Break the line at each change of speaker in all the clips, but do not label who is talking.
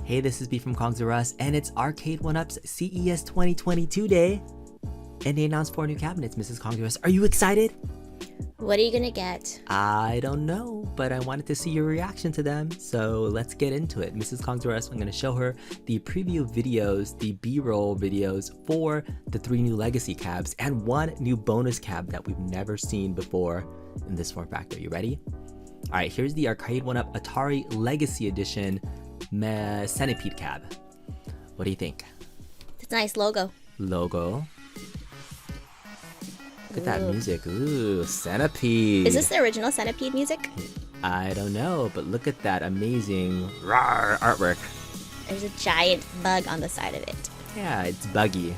Hey, this is B from Kongs R Us, and it's Arcade1up's CES 2022 day. And they announced 4 new cabinets, Mrs. Kongs R Us. Are you excited?
What are you gonna get?
I don't know, but I wanted to see your reaction to them. So let's get into it. Mrs. Kongs R Us, I'm gonna show her the preview videos, the B-roll videos for the 3 new legacy cabs and 1 new bonus cab that we've never seen before in this form factor. You ready? All right, here's the Arcade1up Atari Legacy Edition Centipede cab. What do you think?
It's a nice logo.
Logo. Look at that music. Ooh, Centipede.
Is this the original Centipede music?
I don't know, but look at that amazing rawr artwork.
There's a giant bug on the side of it.
Yeah, it's buggy.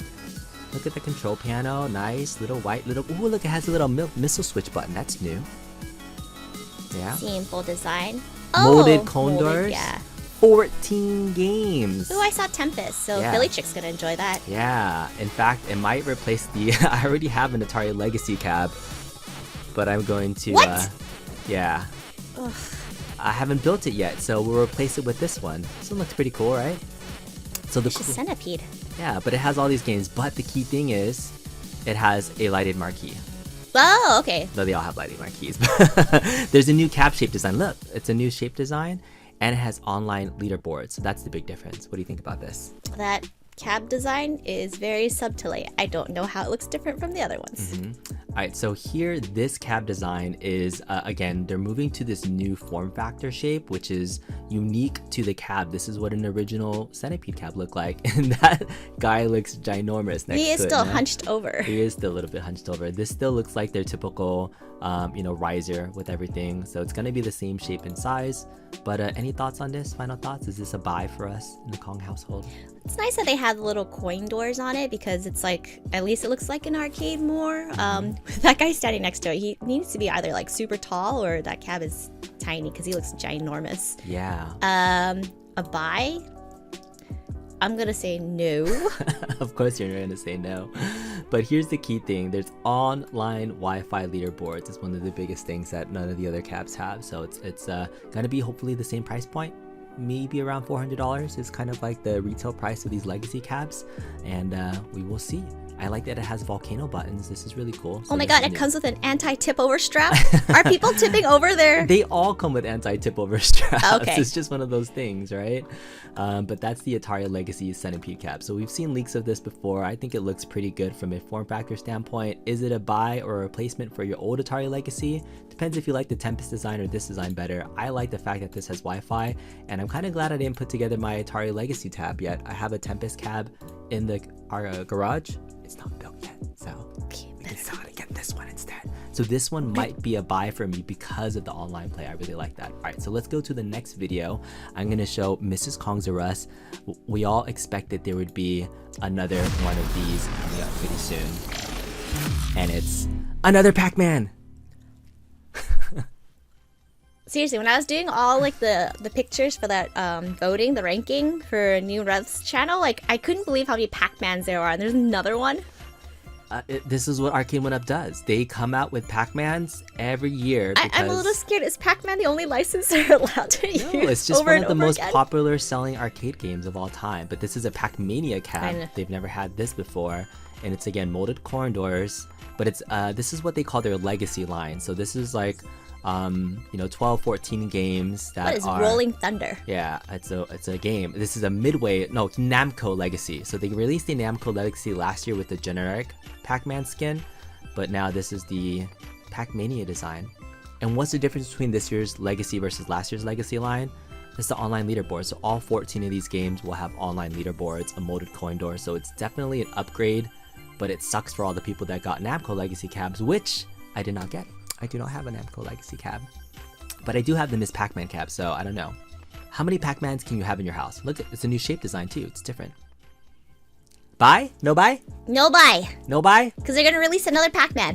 Look at the control piano. Nice little white little. Ooh, look, it has a little missile switch button. That's new. Yeah.
Simple design.
Molded condors.
Yeah.
14 games.
Ooh, I saw Tempest, so
Yeah.
Philly Chick's gonna enjoy that.
Yeah, in fact, it might replace the. I already have an Atari Legacy cab, but I'm going to.
What?
Yeah.
Ugh.
I haven't built it yet, so we'll replace it with this one. This one looks pretty cool, right? So
It's just Centipede.
Yeah, but it has all these games. But the key thing is, it has a lighted marquee.
Oh, okay.
Though they all have lighting marquees. There's a new cab shape design. Look, it's a new shape design, and it has online leaderboards. So that's the big difference. What do you think about this?
That cab design is very subtle. I don't know how it looks different from the other ones.
All right, so here, this cab design is, again, they're moving to this new form factor shape, which is unique to the cab. This is what an original Centipede cab looked like. And that guy looks ginormous next to it.
He is still hunched over.
He is still a little bit hunched over. This still looks like their typical, riser with everything. So it's going to be the same shape and size. But any thoughts on this? Final thoughts? Is this a buy for us in the Kong household?
It's nice that they have the little coin doors on it because it's like, at least it looks like an arcade more. That guy standing next to it, he needs to be either like super tall or that cab is tiny because he looks ginormous.
Yeah.
A buy? I'm gonna say no.
Of course you're gonna say no. But here's the key thing. There's online Wi-Fi leaderboards. It's one of the biggest things that none of the other cabs have. So it's gonna be hopefully the same price point. Maybe around $400 is kind of like the retail price of these legacy cabs. And we will see. I like that it has volcano buttons. This is really cool. So
oh my god, it comes with an anti-tip over strap? Are people tipping over there?
They all come with anti-tip over straps.
Okay.
It's just one of those things, right? But that's the Atari Legacy Centipede cab. So we've seen leaks of this before. I think it looks pretty good from a form factor standpoint. Is it a buy or a replacement for your old Atari Legacy? Depends if you like the Tempest design or this design better. I like the fact that this has Wi-Fi, and I'm kind of glad I didn't put together my Atari Legacy tab yet. I have a Tempest cab in the garage. It's not built yet, so we decided to get this one instead. So this one might be a buy for me because of the online play. I really like that. All right, so let's go to the next video. I'm gonna show Mrs. Kongs R Us. We all expected there would be another one of these coming up pretty soon, and it's another Pac-Man.
Seriously, when I was doing all like the pictures for that voting, the ranking for New Rev's channel, like I couldn't believe how many Pac-Mans there are. And there's another one.
This is what Arcade1up does. They come out with Pac-Mans every year. Because...
I'm a little scared. Is Pac-Man the only license they're allowed to use?
No, it's just one of the most
again?
popular selling arcade games of all time. But this is a Pac-Mania cab. They've never had this before. And it's, again, molded corn doors. But it's this is what they call their legacy line. So this is like... 12, 14 games that
what is
are
Rolling Thunder?
Yeah, it's a game. This is a Midway, no, Namco Legacy. So they released the Namco Legacy last year with the generic Pac-Man skin, but now this is the Pac-Mania design. And what's the difference between this year's Legacy versus last year's Legacy line? It's the online leaderboard. So all 14 of these games will have online leaderboards, a molded coin door. So it's definitely an upgrade, but it sucks for all the people that got Namco Legacy cabs, which I did not get. I do not have a Namco Legacy cab, but I do have the Miss Pac-Man cab, so I don't know. How many Pac-Mans can you have in your house? Look, it's a new shape design too. It's different. Buy? No buy?
No buy.
No buy?
Because they're going to release another Pac-Man.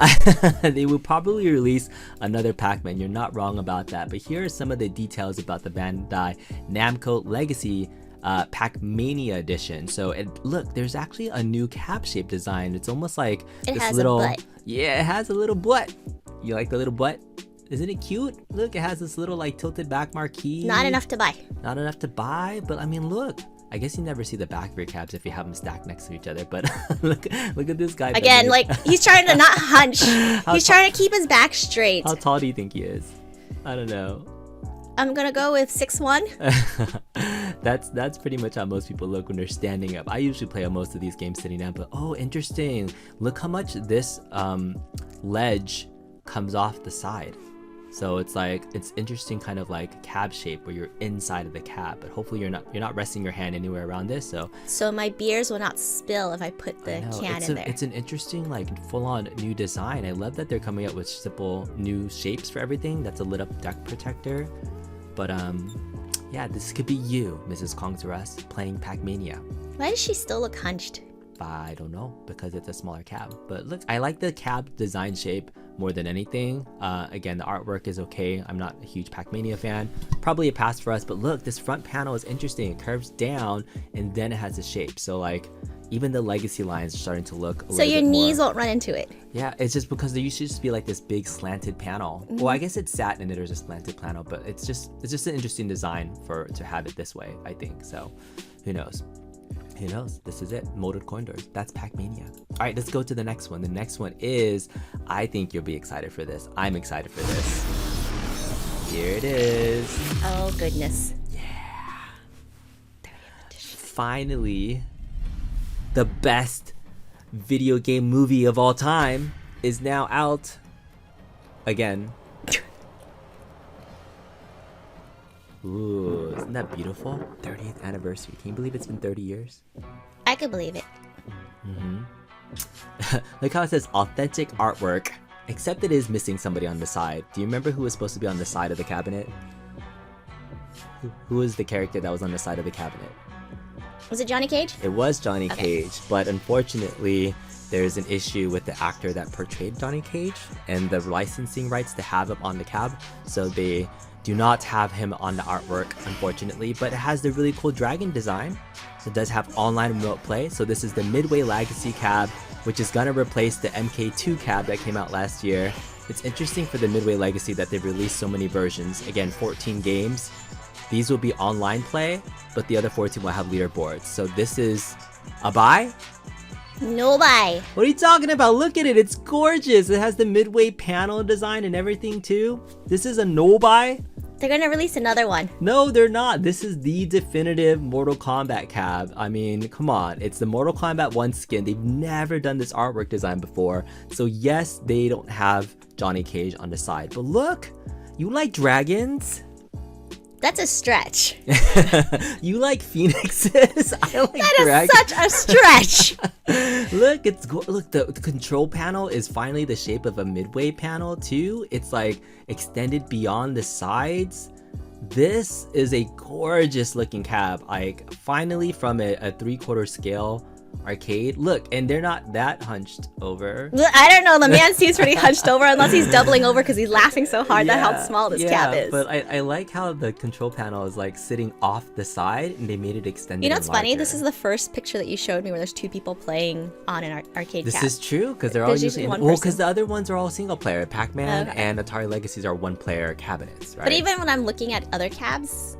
They will probably release another Pac-Man. You're not wrong about that. But here are some of the details about the Bandai Namco Legacy Pac-Mania edition. So look, there's actually a new cap shape design. It's almost like
it
this
has
little...
a butt.
Yeah, it has a little butt. You like the little butt? Isn't it cute? Look, it has this little like tilted back marquee.
Not enough to buy.
Not enough to buy, but I mean, look. I guess you never see the back of your cabs if you have them stacked next to each other, but look at this guy.
Again, like, he's trying to not hunch. He's trying to keep his back straight.
How tall do you think he is? I don't know.
I'm gonna go with 6'1".
That's pretty much how most people look when they're standing up. I usually play most of these games sitting down, but oh, interesting. Look how much this ledge comes off the side. So it's like, it's interesting kind of like cab shape where you're inside of the cab, but hopefully you're not resting your hand anywhere around this. So
my beers will not spill if I put the can in there.
It's an interesting like full-on new design. I love that they're coming up with simple new shapes for everything. That's a lit up deck protector. But yeah, this could be you, Mrs. Kong's Rest, playing Pac-Mania.
Why does she still look hunched?
I don't know, because it's a smaller cab. But look, I like the cab design shape more than anything. Again, the artwork is okay. I'm not a huge Pac-Mania fan. Probably a pass for us, but look, this front panel is interesting. It curves down and then it has a shape. So like, even the legacy lines are starting to look a little bit more.
So your knees won't run into it.
Yeah, it's just because there used to just be like this big slanted panel. Well, I guess it's satin and there's a slanted panel, but it's just an interesting design to have it this way, I think. So who knows? Who knows? This is it. Molded coin doors. That's Pac-Mania. All right, let's go to the next one. The next one is, I think you'll be excited for this. I'm excited for this. Here it is.
Oh, goodness.
Yeah. Finally, the best video game movie of all time is now out again. Ooh, isn't that beautiful? 30th anniversary. Can you believe it's been 30 years?
I could believe it.
Look how it says authentic artwork, except it is missing somebody on the side. Do you remember who was supposed to be on the side of the cabinet? Who was the character that was on the side of the cabinet?
Was it Johnny Cage?
It was Johnny Cage, but unfortunately, there's an issue with the actor that portrayed Johnny Cage and the licensing rights to have him on the cab, so they do not have him on the artwork, unfortunately, but it has the really cool dragon design. It does have online remote play, so this is the Midway Legacy cab, which is gonna replace the MK2 cab that came out last year. It's interesting for the Midway Legacy that they've released so many versions. Again, 14 games. These will be online play, but the other 14 will have leaderboards. So this is a buy?
No buy.
What are you talking about? Look at it, it's gorgeous. It has the Midway panel design and everything too. This is a no buy?
They're gonna release another one.
No, they're not. This is the definitive Mortal Kombat cab. I mean, come on. It's the Mortal Kombat 1 skin. They've never done this artwork design before. So yes, they don't have Johnny Cage on the side. But look, you like dragons?
That's a stretch.
You like phoenixes? I like dragons.
That is such a stretch.
Look, look, the control panel is finally the shape of a Midway panel too. It's like extended beyond the sides. This is a gorgeous looking cab. Like finally from a 3/4 scale arcade. Look, and they're not that hunched over.
I don't know, the man seems pretty hunched over unless he's doubling over because he's laughing so hard at how small this cab is.
But I like how the control panel is like sitting off the side and they made it extended.
You know what's funny? This is the first picture that you showed me where there's two people playing on an arcade cab.
This is true because they're all usually well, because the other ones are all single player. Pac-Man and Atari Legacies are one player cabinets, right?
But even when I'm looking at other cabs,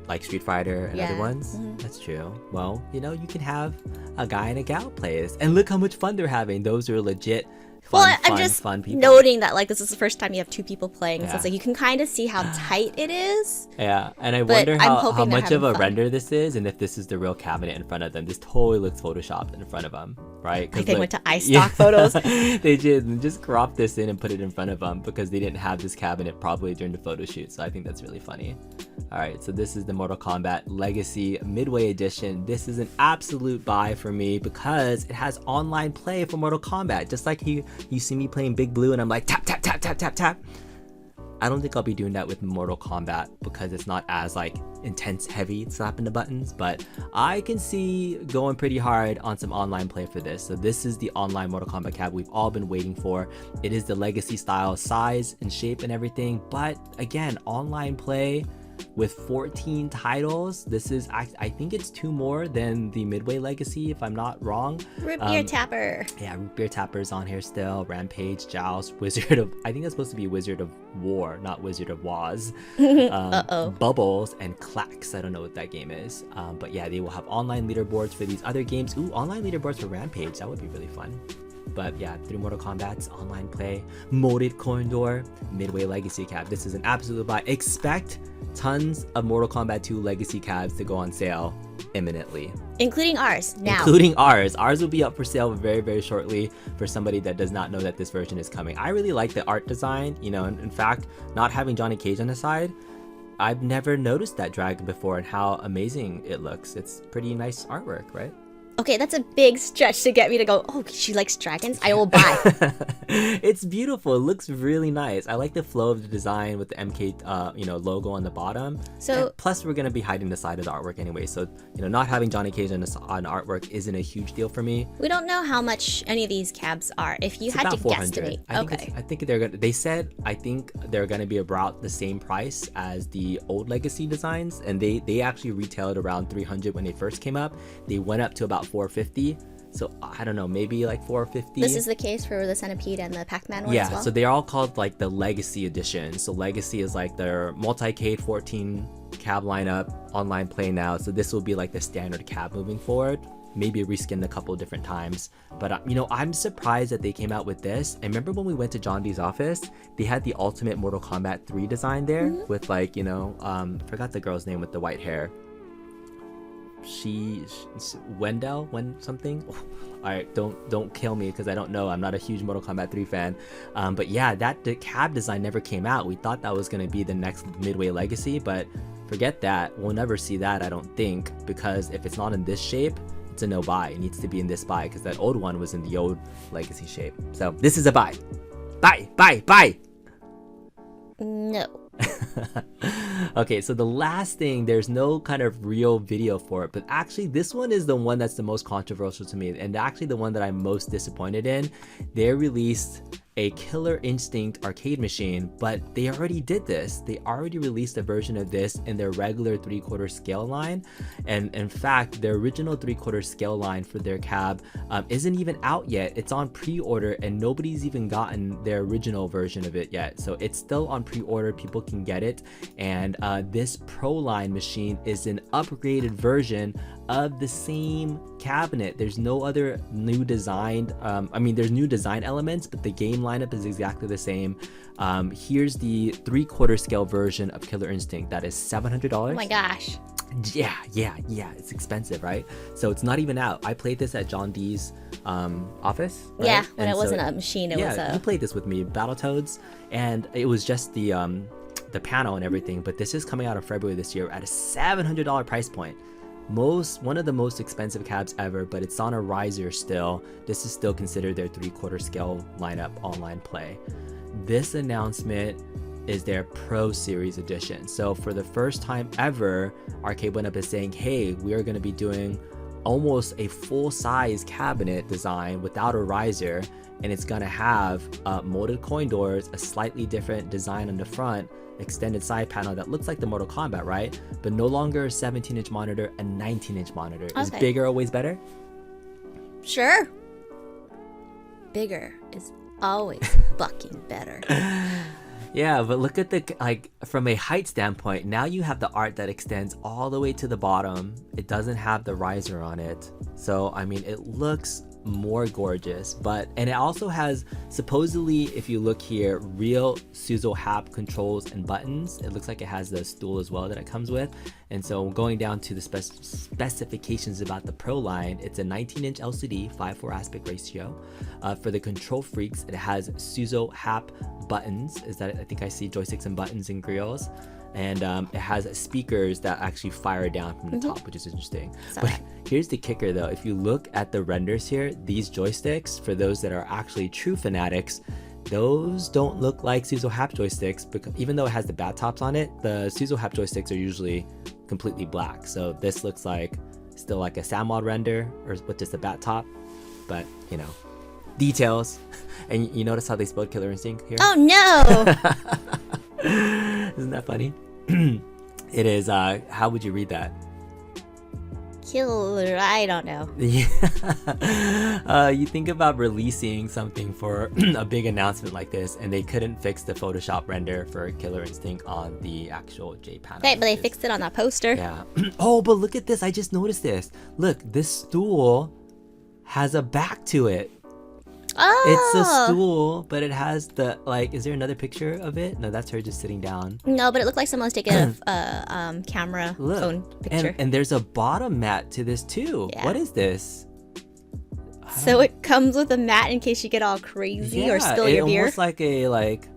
like Street Fighter and other ones, that's true. Well, you know, you can have a guy and a gal play this, and look how much fun they're having. Those are legit fun people.
Noting that like this is the first time you have two people playing, so it's like you can kind of see how tight it is.
Yeah, and I wonder how much of a render this is, and if this is the real cabinet in front of them. This totally looks photoshopped in front of them, right?
Like they went to iStock photos.
They did just crop this in and put it in front of them because they didn't have this cabinet probably during the photo shoot. So I think that's really funny. All right, so this is the Mortal Kombat Legacy Midway Edition. This is an absolute buy for me because it has online play for Mortal Kombat. Just like you see me playing Big Blue and I'm like tap tap tap tap tap tap. I don't think I'll be doing that with Mortal Kombat because it's not as like intense heavy slapping the buttons, but I can see going pretty hard on some online play for this. So this is the online Mortal Kombat cab we've all been waiting for. It is the Legacy style size and shape and everything, but again, online play, with 14 titles. This is, I think it's 2 more than the Midway Legacy, if I'm not wrong.
Root Beer Tapper.
Yeah, Root Beer Tapper's on here still. Rampage, Joust, Wizard of, I think that's supposed to be Wizard of War, not Wizard of Waz. Bubbles, and Clax. I don't know what that game is. But yeah, they will have online leaderboards for these other games. Ooh, online leaderboards for Rampage. That would be really fun. But yeah, 3 Mortal Kombat's online play, molded coin door, Midway Legacy Cab. This is an absolute buy. Expect tons of Mortal Kombat 2 Legacy Cabs to go on sale imminently.
Including ours, now.
Including ours. Ours will be up for sale very, very shortly for somebody that does not know that this version is coming. I really like the art design. You know, in fact, not having Johnny Cage on the side, I've never noticed that dragon before and how amazing it looks. It's pretty nice artwork, right?
Okay, that's a big stretch to get me to go, oh, she likes dragons? I will buy.
It's beautiful. It looks really nice. I like the flow of the design with the MK logo on the bottom.
So
and plus, we're going to be hiding the side of the artwork anyway. So, not having Johnny Cage on artwork isn't a huge deal for me.
We don't know how much any of these cabs are. If you had to guesstimate.
I think they're going to, they said, I think they're going to be about the same price as the old Legacy designs. And they actually retailed around 300 when they first came up. They went up to about 450. So I don't know, maybe like 450.
This is the case for the Centipede and the Pac-Man one as well?
So they're all called like the Legacy edition. So Legacy is like their multi-cade 14 cab lineup, online play now. So this will be like the standard cab moving forward. Maybe reskinned a couple different times. But I'm surprised that they came out with this. And remember when we went to John D's office, they had the ultimate Mortal Kombat 3 design there with like, forgot the girl's name with the white hair. Wendell something. All right, don't kill me because I don't know. I'm not a huge Mortal Kombat 3 fan. But yeah, the cab design never came out. We thought that was going to be the next Midway Legacy, but forget that. We'll never see that, I don't think, because if it's not in this shape, it's a no buy. It needs to be in this buy because that old one was in the old Legacy shape. So this is a buy. Buy.
No.
Okay, so the last thing, there's no kind of real video for it, but actually this one is the one that's the most controversial to me, and actually the one that I'm most disappointed in. They released a Killer Instinct arcade machine, but they already did this. They already released a version of this in their regular 3/4 scale line, and in fact their original 3/4 scale line for their cab isn't even out yet. It's on pre-order and nobody's even gotten their original version of it yet, so it's still on pre-order. People can get it, and this Pro line machine is an upgraded version of the same cabinet. There's no other new design. There's new design elements, but the game lineup is exactly the same. Here's the 3/4 scale version of Killer Instinct. That is $700.
Oh my gosh.
Yeah, it's expensive, right? So it's not even out. I played this at John D's office, right?
Yeah, when it wasn't a machine, it was a...
you played this with me, Battletoads, and it was just the panel and everything, but this is coming out in February this year at a $700 price point. One of the most expensive cabs ever, but it's on a riser still. This is still considered their 3/4 scale lineup online play. This announcement is their Pro Series edition. So for the first time ever, Arcade1up is saying, hey, we are going to be doing almost a full-size cabinet design without a riser, and it's going to have molded coin doors, a slightly different design on the front, extended side panel that looks like the Mortal Kombat, right? But no longer a 17-inch monitor, a 19-inch monitor. Okay. Is bigger always better?
Sure. Bigger is always fucking better.
Yeah, but look at from a height standpoint, now you have the art that extends all the way to the bottom. It doesn't have the riser on it. So, it looks more gorgeous, and it also has, supposedly, if you look here, real Suzo Hap controls and buttons. It looks like it has the stool as well that it comes with. And so going down to the specifications about the Pro line, it's a 19-inch LCD 5:4 aspect ratio. For the control freaks, it has Suzo Hap buttons. I think I see joysticks and buttons and grills. And it has speakers that actually fire down from the top, which is interesting. But here's the kicker though. If you look at the renders here, these joysticks, for those that are actually true fanatics, those don't look like Suzo Hap joysticks, because even though it has the bat tops on it, the Suzo Hap joysticks are usually completely black. So this looks like still like a Samwad render or with just a bat top, but details. And you notice how they spelled Killer Instinct here?
Oh no!
Isn't that funny? It is, how would you read that?
Killer, I don't know.
Yeah. You think about releasing something for a big announcement like this, and they couldn't fix the Photoshop render for Killer Instinct on the actual J panel.
Right, but they fixed it on that poster.
Yeah. Oh, but look at this. I just noticed this. Look, this stool has a back to it.
Oh!
It's a stool, but it has the, like, is there another picture of it? No, that's her just sitting down.
No, but it looked like someone's taking a camera phone picture.
And there's a bottom mat to this too.
Yeah.
What is this?
So it comes with a mat in case you get all crazy or spill your beer.
Almost like a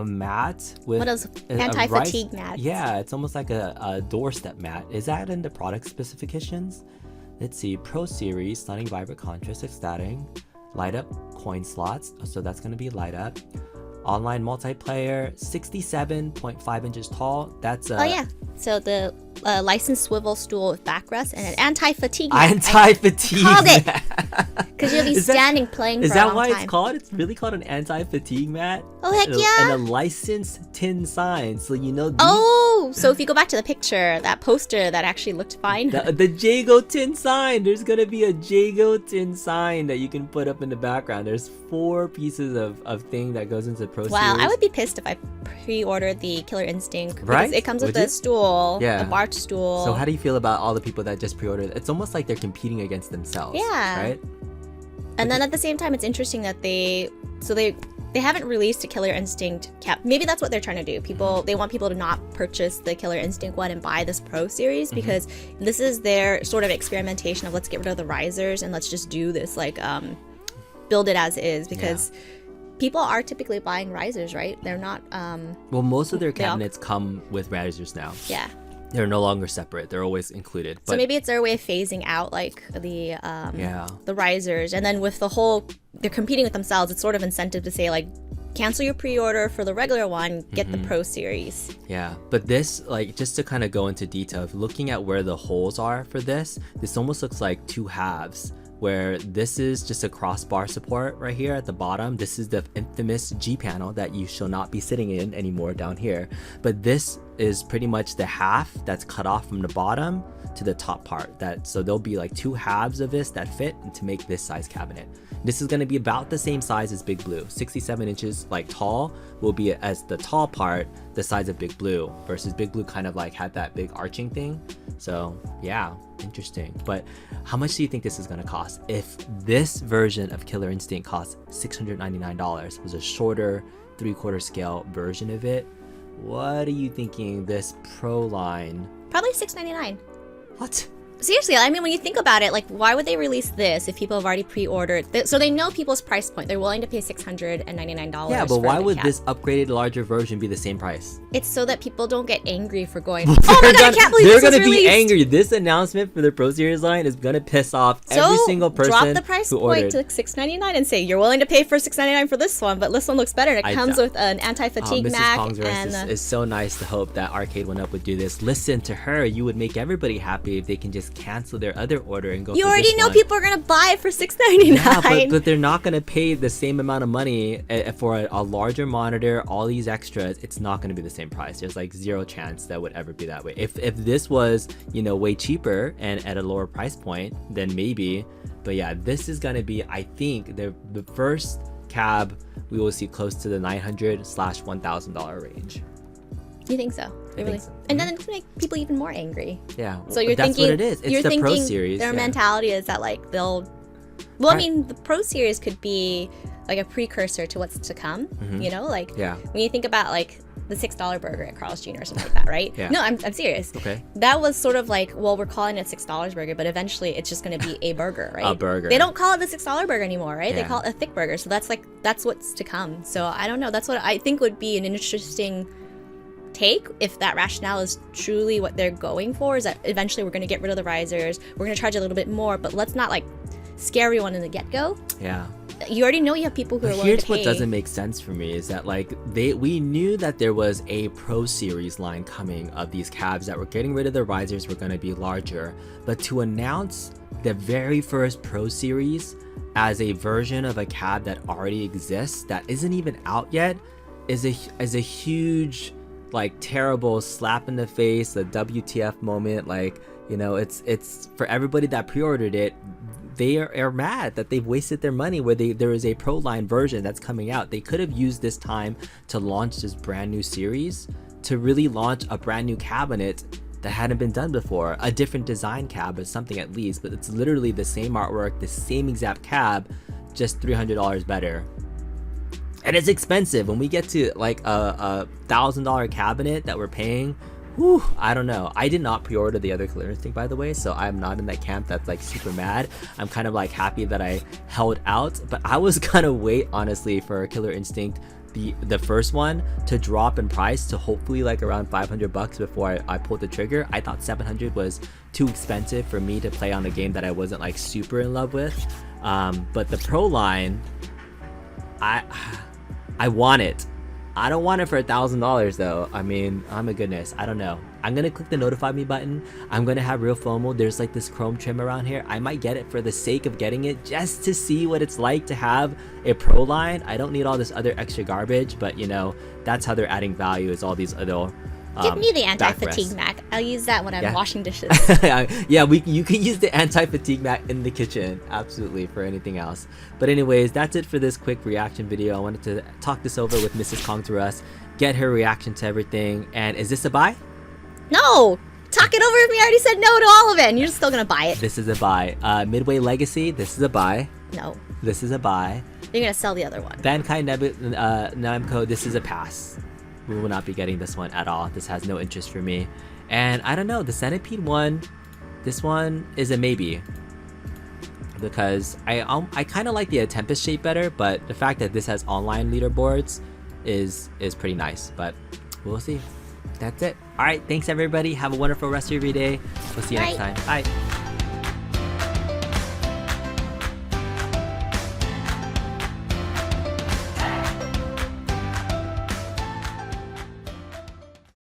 mat with
what else? Anti-fatigue mats.
Yeah, it's almost like a doorstep mat. Is that in the product specifications? Let's see. Pro Series, stunning, vibrant, contrast, ecstatic, light up coin slots. So that's going to be light up. Online multiplayer, 67.5 inches tall. That's
oh yeah. So the licensed swivel stool with backrest and an anti-fatigue mat.
Anti-fatigue
called it.
mat.
Because you'll be standing playing for a long time.
Is that why it's called? It's really called an anti-fatigue mat?
Oh, heck yeah.
And a licensed tin sign. So you know these...
Oh, so if you go back to the picture, that poster that actually looked fine.
The Jago tin sign. There's going to be a Jago tin sign that you can put up in the background. There's 4 pieces of thing that goes into the Pro
Wow,
Series.
I would be pissed if I pre-ordered the Killer Instinct.
Right?
It comes with
Would
a
you?
stool,
Yeah.
a bar stool.
So how do you feel about all the people that just pre-ordered? It's almost like they're competing against themselves.
Yeah.
Right?
And then at the same time, it's interesting that they haven't released a Killer Instinct cap. Maybe that's what they're trying to do. They want people to not purchase the Killer Instinct one and buy this Pro Series because this is their sort of experimentation of let's get rid of the risers and let's just do this like build it as is because people are typically buying risers, right? They're not.
Well, most of their cabinets come with risers now.
Yeah.
They're no longer separate. They're always included.
So maybe it's their way of phasing out like the risers, and then with the whole they're competing with themselves. It's sort of incentive to say like cancel your pre-order for the regular one, get the Pro Series.
Yeah, but this like just to kind of go into detail, if looking at where the holes are for this almost looks like 2 halves. Where this is just a crossbar support right here at the bottom. This is the infamous G panel that you shall not be sitting in anymore down here. But this is pretty much the half that's cut off from the bottom to the top part. So there'll be like 2 halves of this that fit to make this size cabinet. This is going to be about the same size as Big Blue. 67 inches like tall will be as the tall part the size of Big Blue versus Big Blue kind of like had that big arching thing. So yeah, interesting. But how much do you think this is going to cost? If this version of Killer Instinct costs $699, was a shorter 3/4 scale version of it, what are you thinking this Pro line?
Probably $699.
What?
Seriously, I mean, when you think about it, like, why would they release this if people have already pre-ordered? So they know people's price point. They're willing to pay $699.
Yeah, but why would this upgraded larger version be the same price?
It's so that people don't get angry for going, oh my god, I can't believe this was released!
They're gonna be angry. This announcement for the Pro Series line is gonna piss off every single person
drop the price point to $699 and say, you're willing to pay for $699 for this one, but this one looks better. And it comes with an anti-fatigue mat.
Mrs. Kongsworth is so nice to hope that Arcade1up would do this. Listen to her. You would make everybody happy if they can just cancel their other order and go.
You
for
already
this
know
one.
people are gonna buy it for $699.
Yeah, but they're not gonna pay the same amount of money for a larger monitor, all these extras. It's not gonna be the same price. There's like 0 chance that would ever be that way. If this was, you know, way cheaper and at a lower price point, then maybe. But yeah, this is gonna be, I think, the first cab we will see close to the $900/$1,000 range.
You think so?
I think so.
And then it's gonna make people even more angry.
Yeah.
So you're
that's
thinking
what it is. It's the Pro Series.
Their mentality is that like they'll. Well, I mean, the Pro Series could be like a precursor to what's to come. You know, like when you think about like the $6 burger at Carl's Jr. or something like that, right?
Yeah.
No, I'm serious.
Okay.
That was sort of like, well, we're calling it $6 burger, but eventually it's just going to be a burger, right?
A burger.
They don't call it the $6 burger anymore, right?
Yeah.
They call it a thick burger. So that's what's to come. So I don't know. That's what I think would be an interesting take if that rationale is truly what they're going for, is that eventually we're going to get rid of the risers, we're going to charge a little bit more, but let's not like scare everyone in the get-go.
Yeah.
You already know you have people who are willing
Here's
to pay.
what doesn't make sense for me is that like we knew that there was a Pro Series line coming of these cabs that were getting rid of the risers, were going to be larger, but to announce the very first Pro Series as a version of a cab that already exists that isn't even out yet is a huge like terrible slap in the face, a WTF moment. Like, you know, it's for everybody that pre-ordered it. They are mad that they've wasted their money where there is a pro line version that's coming out. They could have used this time to launch this brand new series, to really launch a brand new cabinet that hadn't been done before, a different design cab or something at least, but it's literally the same artwork, the same exact cab, just $300 better. And it's expensive. When we get to like a $1,000 cabinet that we're paying, whew, I don't know. I did not pre-order the other Killer Instinct, by the way, so I'm not in that camp that's like super mad. I'm kind of like happy that I held out, but I was gonna wait honestly for Killer Instinct, the first one, to drop in price to hopefully like around 500 bucks before I pulled the trigger. I thought 700 was too expensive for me to play on a game that I wasn't like super in love with. But the pro line, I want it. I don't want it for $1,000 though. I mean, oh my goodness, I don't know. I'm gonna click the notify me button. I'm gonna have real FOMO. There's like this chrome trim around here. I might get it for the sake of getting it, just to see what it's like to have a pro line. I don't need all this other extra garbage, but you know, that's how they're adding value, is all these other
give me the anti-fatigue mat. I'll use that when I'm washing dishes.
Yeah, you can use the anti-fatigue mat in the kitchen, absolutely, for anything else. But anyways, that's it for this quick reaction video. I wanted to talk this over with Mrs. Kong to us, get her reaction to everything. And is this a buy?
No! Talk it over with me. I already said no to all of it, and you're still gonna buy it.
This is a buy. Midway Legacy, this is a buy.
No.
This is a buy.
You're gonna sell the other one.
Bandkai Namco, this is a pass. We will not be getting this one at all. This has no interest for me. And I don't know, the Centipede one, this one is a maybe. Because I kind of like the Tempest shape better, but the fact that this has online leaderboards is pretty nice. But we'll see. That's it. Alright, thanks everybody. Have a wonderful rest of your day. We'll see you next time. Bye.